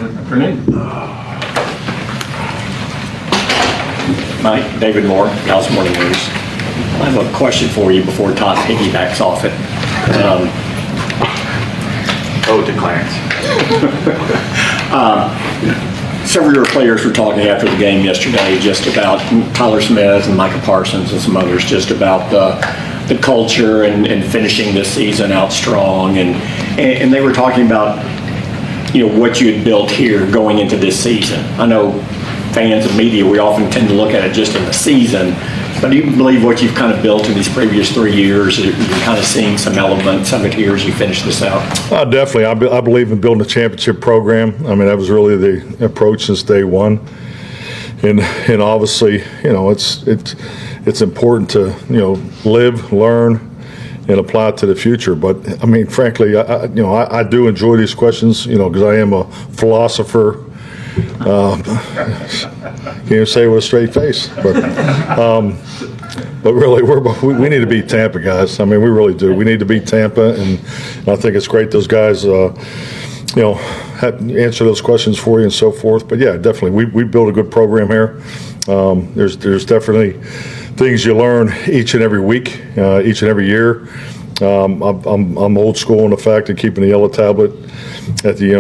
Afternoon. Mike, David Moore, Dallas Morning News. I have a question for you before Todd piggybacks off it. To Clarence. Several of your players were talking after the game yesterday just about Tyler Smith and Micah Parsons and some others, just about the culture and finishing this season out strong. And they were talking about, what you had built here going into this season. I know fans and media, we often tend to look at it just in the season, but do you believe what you've kind of built in these previous 3 years, you're kind of seeing some elements of it here as you finish this out? Definitely. I believe in building a championship program. I mean, that was really the approach since day one. And obviously, it's important to, live, learn, and apply it to the future. But, I mean, frankly, I do enjoy these questions, because I am a philosopher. Can't even say it with a straight face, but really, we need to beat Tampa, guys. I mean, we really do. We need to beat Tampa, and I think it's great those guys, answer those questions for you and so forth. But yeah, definitely, we build a good program here. There's definitely things you learn each and every week, each and every year. I'm old school in the fact of keeping the yellow tablet at the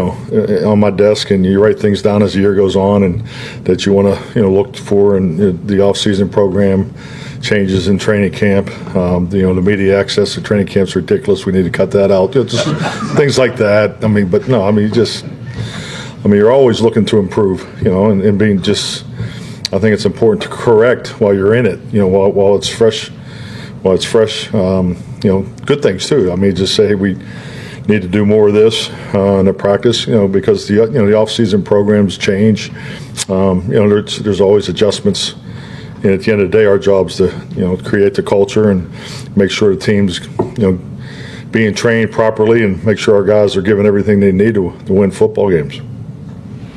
on my desk, and you write things down as the year goes on, and that you want to look for, and the off-season program changes in training camp. The media access to training camp's ridiculous. We need to cut that out. Just things like that. I mean, but no, I mean, you're always looking to improve. And being just. I think it's important to correct while you're in it. While it's fresh. Good things too. I mean, just say, hey, we need to do more of this in the practice. Because the off-season programs change. There's always adjustments. And at the end of the day, our job is to create the culture and make sure the team's being trained properly, and make sure our guys are given everything they need to win football games.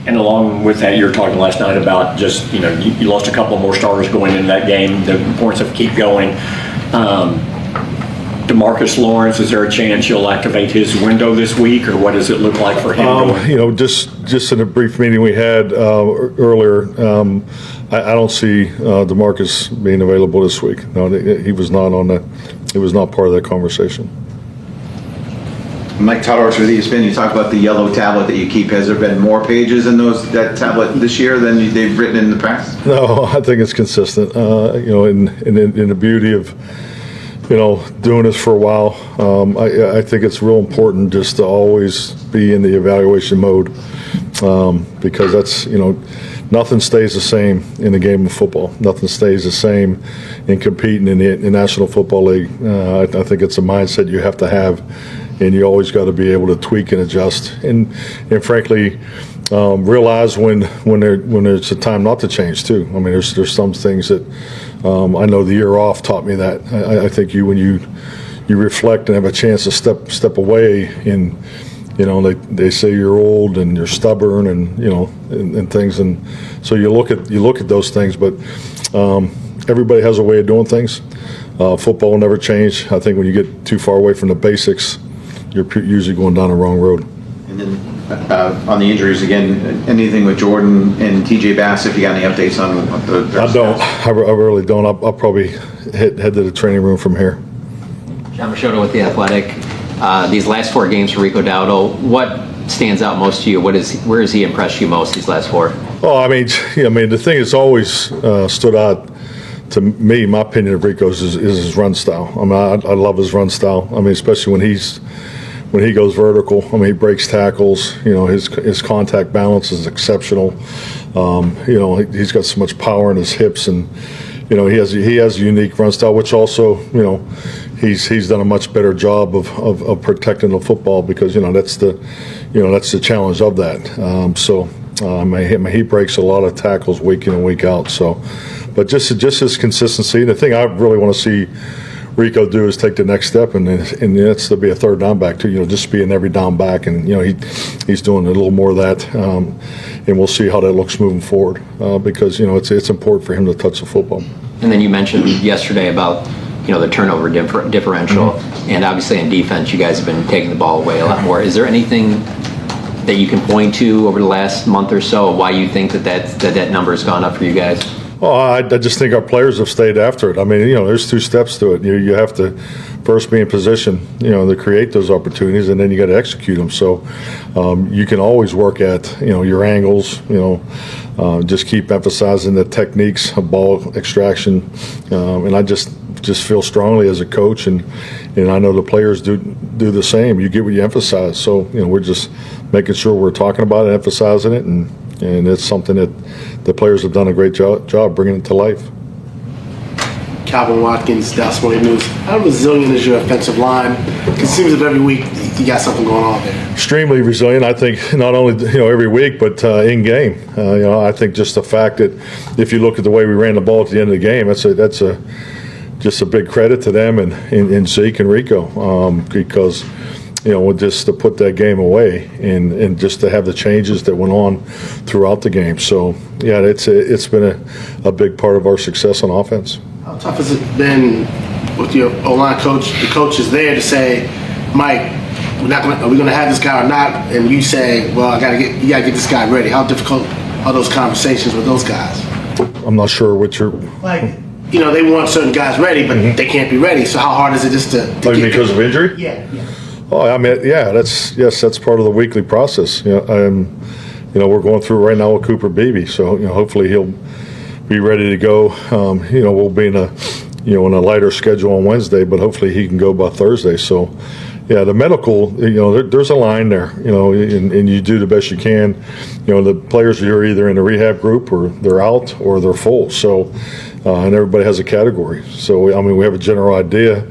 And along with that, you were talking last night about just, you lost a couple more starters going into that game, the importance of keep going. DeMarcus Lawrence, is there a chance you'll activate his window this week, or what does it look like for him? Just in a brief meeting we had earlier, I don't see DeMarcus being available this week. No, he was not part of that conversation. Mike Tudor with ESPN, you talk about the yellow tablet that you keep. Has there been more pages in that tablet this year than they've written in the past? No, I think it's consistent. In the beauty of doing this for a while, I think it's real important just to always be in the evaluation mode, because that's nothing stays the same in the game of football. Nothing stays the same in competing in the National Football League. I think it's a mindset you have to have. And you always got to be able to tweak and adjust, and frankly, realize when there's a time not to change too. I mean, there's some things that I know the year off taught me that. I think when you reflect and have a chance to step away, and they say you're old and you're stubborn and things, and so you look at those things. But everybody has a way of doing things. Football will never change. I think when you get too far away from the basics, you're usually going down the wrong road. And then on the injuries again, anything with Jordan and TJ Bass, if you got any updates on their I don't. I really don't. I'll probably head to the training room from here. John Machado with The Athletic. These last 4 games for Rico Dowdle, what stands out most to you? Where has he impressed you most these last 4? Oh, I mean, the thing that's always stood out to me, my opinion of Rico's is his run style. I mean, I love his run style. I mean, especially when he goes vertical. I mean, he breaks tackles. His contact balance is exceptional. He's got so much power in his hips, and he has a unique run style, which also he's done a much better job of protecting the football, because that's the challenge of that. He breaks a lot of tackles week in and week out. So, but just his consistency. The thing I really want to see Rico do is take the next step, and that's to be a third down back too. Just be an every down back, and he's doing a little more of that, and we'll see how that looks moving forward, because it's important for him to touch the football. And then you mentioned yesterday about the turnover differential, and obviously in defense you guys have been taking the ball away a lot more. Is there anything that you can point to over the last month or so? Why you think that number has gone up for you guys? Well, I just think our players have stayed after it. I mean, there's two steps to it. You have to first be in position, to create those opportunities, and then you got to execute them. So you can always work at, your angles, just keep emphasizing the techniques of ball extraction. And I just feel strongly as a coach, and I know the players do the same. You get what you emphasize. So, we're just making sure we're talking about it, emphasizing it, and it's something that the players have done a great job bringing it to life. Calvin Watkins, Dallas Morning News. How resilient is your offensive line? It seems that every week you got something going on there. Extremely resilient. I think not only every week, but in game. I think just the fact that if you look at the way we ran the ball at the end of the game, that's just a big credit to them and Zeke and Rico because. Just to put that game away and just to have the changes that went on throughout the game. So, yeah, it's been a big part of our success on offense. How tough has it been with your O-line coach? The coach is there to say, Mike, are we going to have this guy or not? And you say, well, you got to get this guy ready. How difficult are those conversations with those guys? I'm not sure what you're... They want certain guys ready, but they can't be ready. So how hard is it just to get because of injury? Yeah. Oh, I mean, yeah, that's part of the weekly process. We're going through right now with Cooper Beebe, so hopefully he'll be ready to go. We'll be in a lighter schedule on Wednesday, but hopefully he can go by Thursday. So, yeah, the medical, there's a line there, and you do the best you can. The players are either in the rehab group or they're out or they're full. So, and everybody has a category. So, we have a general idea.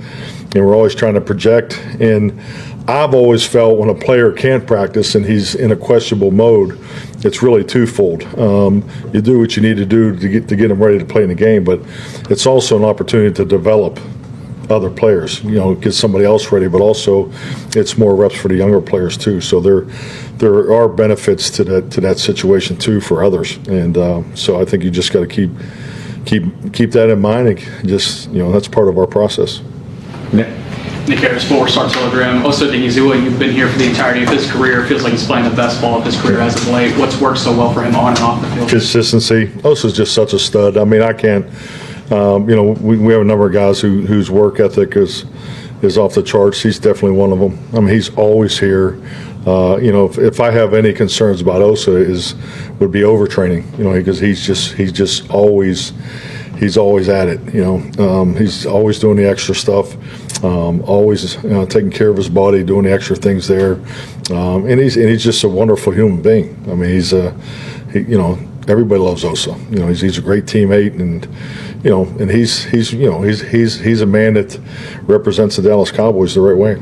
And we're always trying to project. And I've always felt when a player can't practice and he's in a questionable mode, it's really twofold. You do what you need to do to get him ready to play in the game, but it's also an opportunity to develop other players. Get somebody else ready, but also it's more reps for the younger players too. So there are benefits to that situation too for others. And so I think you just got to keep that in mind and just that's part of our process. Nick Harris, 4-star Telegram. Osa Odighizuwa, you've been here for the entirety of his career. Feels like he's playing the best ball of his career as of late. What's worked so well for him on and off the field? Consistency. Osa's just such a stud. I mean, I can't. We have a number of guys whose work ethic is off the charts. He's definitely one of them. I mean, he's always here. If I have any concerns about Osa would be overtraining. Because he's always at it. He's always doing the extra stuff. Always taking care of his body, doing the extra things there, and he's just a wonderful human being. I mean, everybody loves Osa. He's a great teammate, and he's a man that represents the Dallas Cowboys the right way.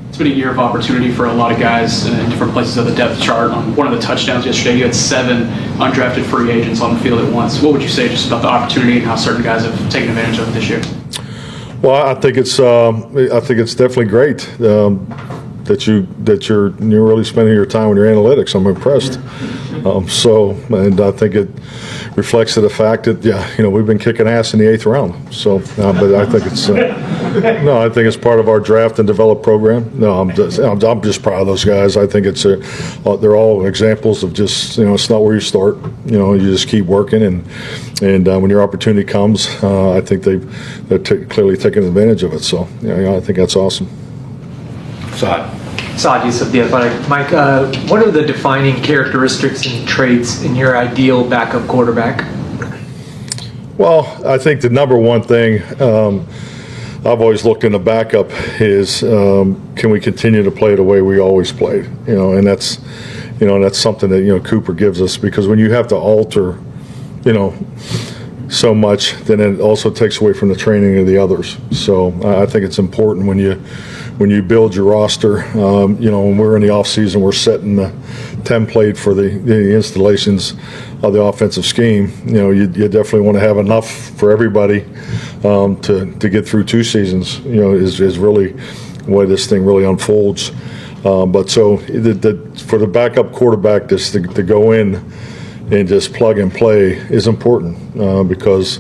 It's been a year of opportunity for a lot of guys in different places of the depth chart. On one of the touchdowns yesterday, you had 7 undrafted free agents on the field at once. What would you say just about the opportunity and how certain guys have taken advantage of it this year? Well, I think it's definitely great that you're really spending your time on your analytics. I'm impressed. And I think it reflects the fact that we've been kicking ass in the 8th round. So, but I think it's I think it's part of our draft and develop program. No, I'm just proud of those guys. I think they're all examples of just it's not where you start. You just keep working and when your opportunity comes, I think they're clearly taking advantage of it. So I think that's awesome. Saad Yusuf, The Athletic. Mike, what are the defining characteristics and traits in your ideal backup quarterback? Well, I think the number one thing I've always looked in the backup is can we continue to play the way we always played? And that's something that Cooper gives us, because when you have to alter, so much, then it also takes away from the training of the others. So I think it's important when you build your roster, when we're in the off season, we're setting the template for the installations of the offensive scheme. You definitely want to have enough for everybody to get through 2 seasons. Is really the way this thing really unfolds. But so for the backup quarterback just to go in and just plug and play is important, because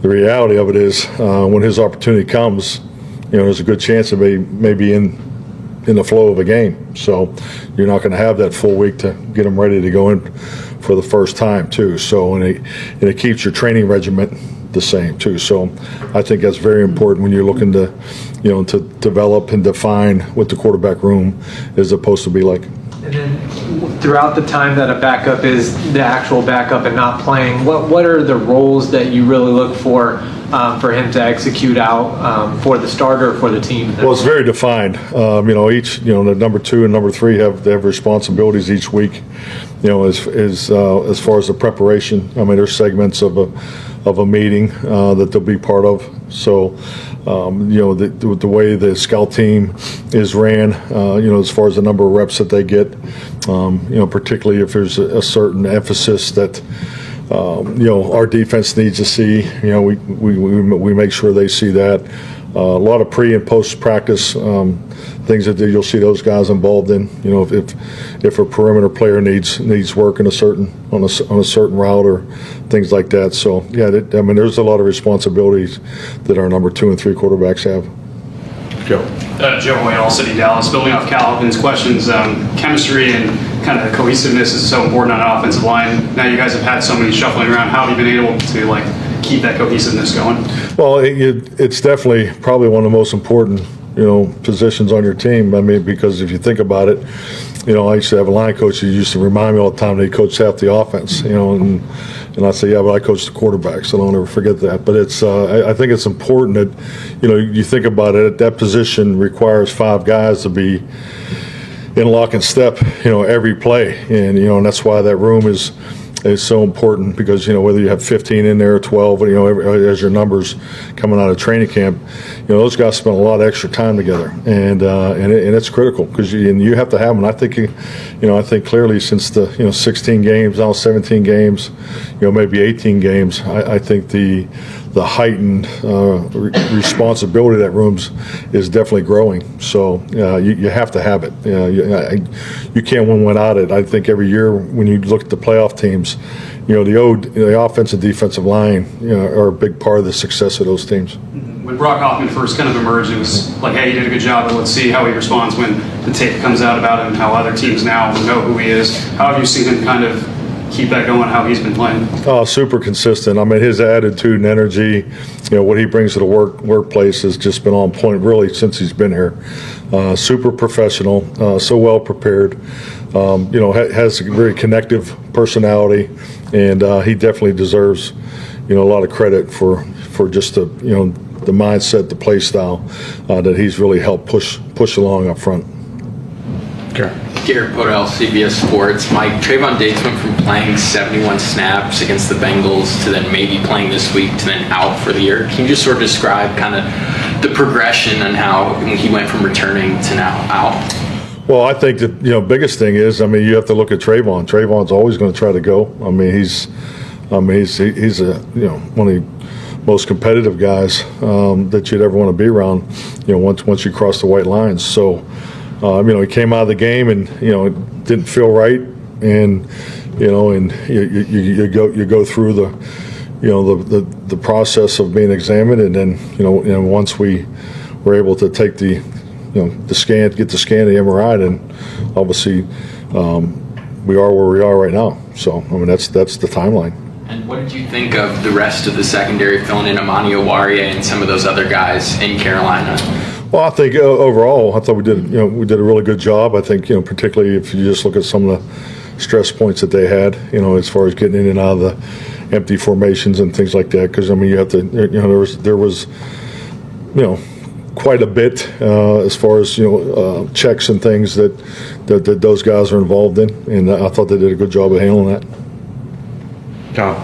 the reality of it is when his opportunity comes, there's a good chance it may be in in the flow of a game. So you're not going to have that full week to get them ready to go in for the first time too. So and it keeps your training regimen the same too. So I think that's very important when you're looking to, to develop and define what the quarterback room is supposed to be like. And then throughout the time that a backup is the actual backup and not playing, what are the roles that you really look for him to execute out for the starter, for the team? Well, it's very defined. Each, the number 2 and number 3 they have responsibilities each week. As far as the preparation, there's segments of a meeting that they'll be part of. So, the way the scout team is ran, as far as the number of reps that they get, particularly if there's a certain emphasis that, our defense needs to see, we make sure they see that. A lot of pre and post practice things that you'll see those guys involved in. If a perimeter player needs work in on a certain route or things like that. So yeah, there's a lot of responsibilities that our number 2 and 3 quarterbacks have. Joe. Joe Hoyt, All City Dallas. Building off Calvin's questions, chemistry and kind of the cohesiveness is so important on an offensive line. Now you guys have had so many shuffling around. How have you been able to keep that cohesiveness going? Well, it's definitely probably one of the most important positions on your team. Because if you think about it, I used to have a line coach who used to remind me all the time that he coached half the offense, and I say, yeah, but I coached the quarterback, so don't ever forget that. But it's, I think it's important that, you think about it, that position requires 5 guys to be in lock and step, every play, and that's why that room is so important, because whether you have 15 in there or 12, as your numbers coming out of training camp, those guys spend a lot of extra time together, and it's critical, because you have to have them. And I think I think clearly since the 16 games, now 17 games, maybe 18 games, I think the heightened responsibility of that rooms is definitely growing. So you have to have it. You can't win without it. I think every year when you look at the playoff teams, the offensive defensive line are a big part of the success of those teams. When Brock Hoffman first kind of emerged, it was like, hey, he did a good job, but let's see how he responds when the tape comes out about him, how other teams now know who he is. How have you seen him kind of keep that going, how he's been playing? Oh, super consistent. His attitude and energy, what he brings to the workplace has just been on point really since he's been here. Super professional, so well prepared. Has a very connective personality, and he definitely deserves, a lot of credit for just the mindset, the play style that he's really helped push along up front. Okay. Garrett Podell, CBS Sports. Mike, Trayvon Diggs went from playing 71 snaps against the Bengals to then maybe playing this week to then out for the year. Can you just sort of describe kind of the progression and how he went from returning to now out? Well, I think that biggest thing is, you have to look at Trayvon. Trayvon's always going to try to go. He's a one of the most competitive guys that you'd ever want to be around. Once you cross the white lines. So. He came out of the game and it didn't feel right, and and you go through the process of being examined, and then once we were able to take the scan, get the scan, the MRI, then obviously we are where we are right now. So that's the timeline. And what did you think of the rest of the secondary, filling in Amani Owarie and some of those other guys in Carolina? Well, I think overall, I thought we did a really good job. I think particularly if you just look at some of the stress points that they had, as far as getting in and out of the empty formations and things like that. Because you have to, there was quite a bit as far as checks and things that those guys are involved in, and I thought they did a good job of handling that. Tom.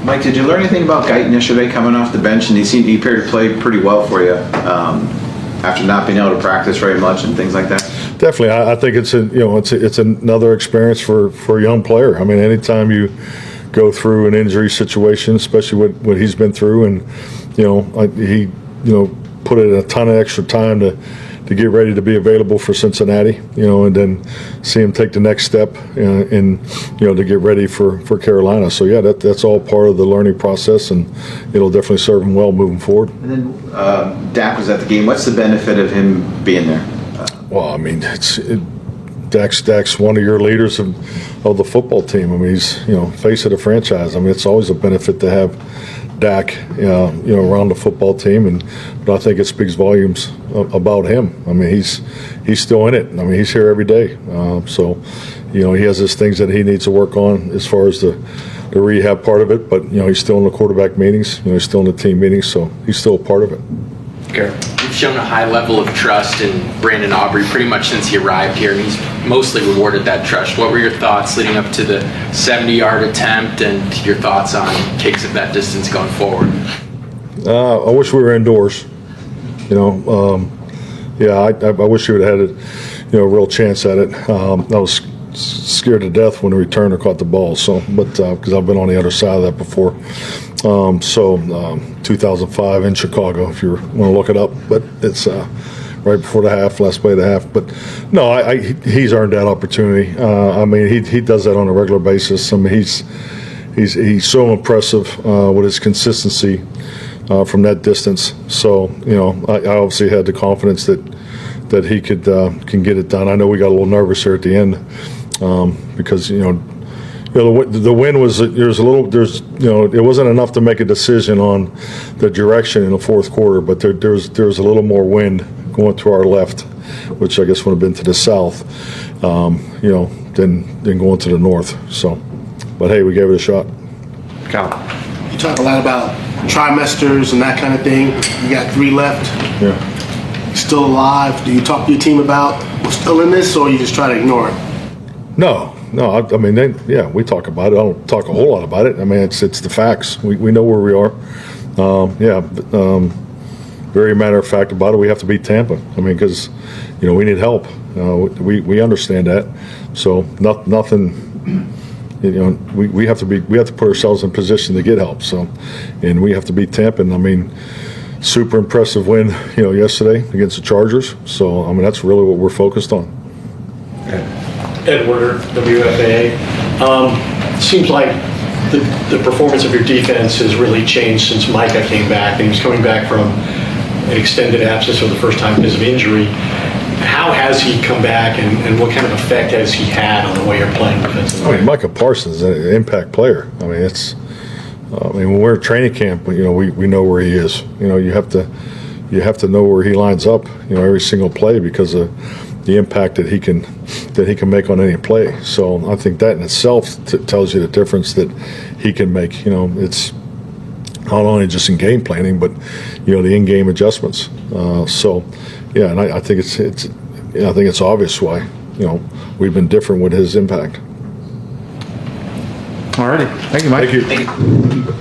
Mike, did you learn anything about Guyton yesterday coming off the bench? And he appeared to play pretty well for you after not being able to practice very much and things like that. Definitely, I think it's another experience for a young player. Anytime you go through an injury situation, especially what he's been through, and he put in a ton of extra time to get ready to be available for Cincinnati, and then see him take the next step and to get ready for Carolina. So yeah, that's all part of the learning process, and it'll definitely serve him well moving forward. And then Dak was at the game. What's the benefit of him being there? Well, I mean, Dak's one of your leaders of the football team. I mean, he's face of the franchise. I mean, it's always a benefit to have Dak around the football team, but I think it speaks volumes about him. I mean, he's still in it. I mean, he's here every day. So he has his things that he needs to work on as far as the rehab part of it. But he's still in the quarterback meetings. He's still in the team meetings, so he's still a part of it. You've shown a high level of trust in Brandon Aubrey pretty much since he arrived here, and he's mostly rewarded that trust. What were your thoughts leading up to the 70-yard attempt, and your thoughts on kicks at that distance going forward? I wish we were indoors. I wish we would have had a real chance at it. I was scared to death when the returner caught the ball. Because I've been on the other side of that before. 2005 in Chicago, if you want to look it up. But it's right before the half, last play of the half. But no, he's earned that opportunity. I mean, he does that on a regular basis. I mean, he's so impressive with his consistency from that distance. So I obviously had the confidence that he can get it done. I know we got a little nervous here at the end because the wind was it wasn't enough to make a decision on the direction in the fourth quarter, but there's a little more wind going to our left, which I guess would have been to the south, than going to the north. So, but hey, we gave it a shot. Cal. You talk a lot about trimesters and that kind of thing. You got 3 left. Yeah. Still alive. Do you talk to your team about we're still in this, or you just try to ignore it? No. I mean, we talk about it. I don't talk a whole lot about it. I mean, it's the facts. We know where we are. Very matter of fact about it. We have to beat Tampa. I mean, because we need help. We understand that. So nothing. We have to put ourselves in position to get help. So, and we have to beat Tampa. And I mean, super impressive win. Yesterday against the Chargers. So I mean, that's really what we're focused on. Ed Werder, WFAA. Seems like the performance of your defense has really changed since Micah came back, and he's coming back from an extended absence for the first time because of injury. How has he come back, and what kind of effect has he had on the way you're playing defensively? I mean, Micah Parsons is an impact player. I mean, when we're at training camp, we know where he is. You have to know where he lines up. Every single play because of the impact that he can make on any play. So I think that in itself tells you the difference that he can make. It's not only just in game planning, but the in-game adjustments. And I think it's obvious why we've been different with his impact. All righty. Thank you, Mike. Thank you.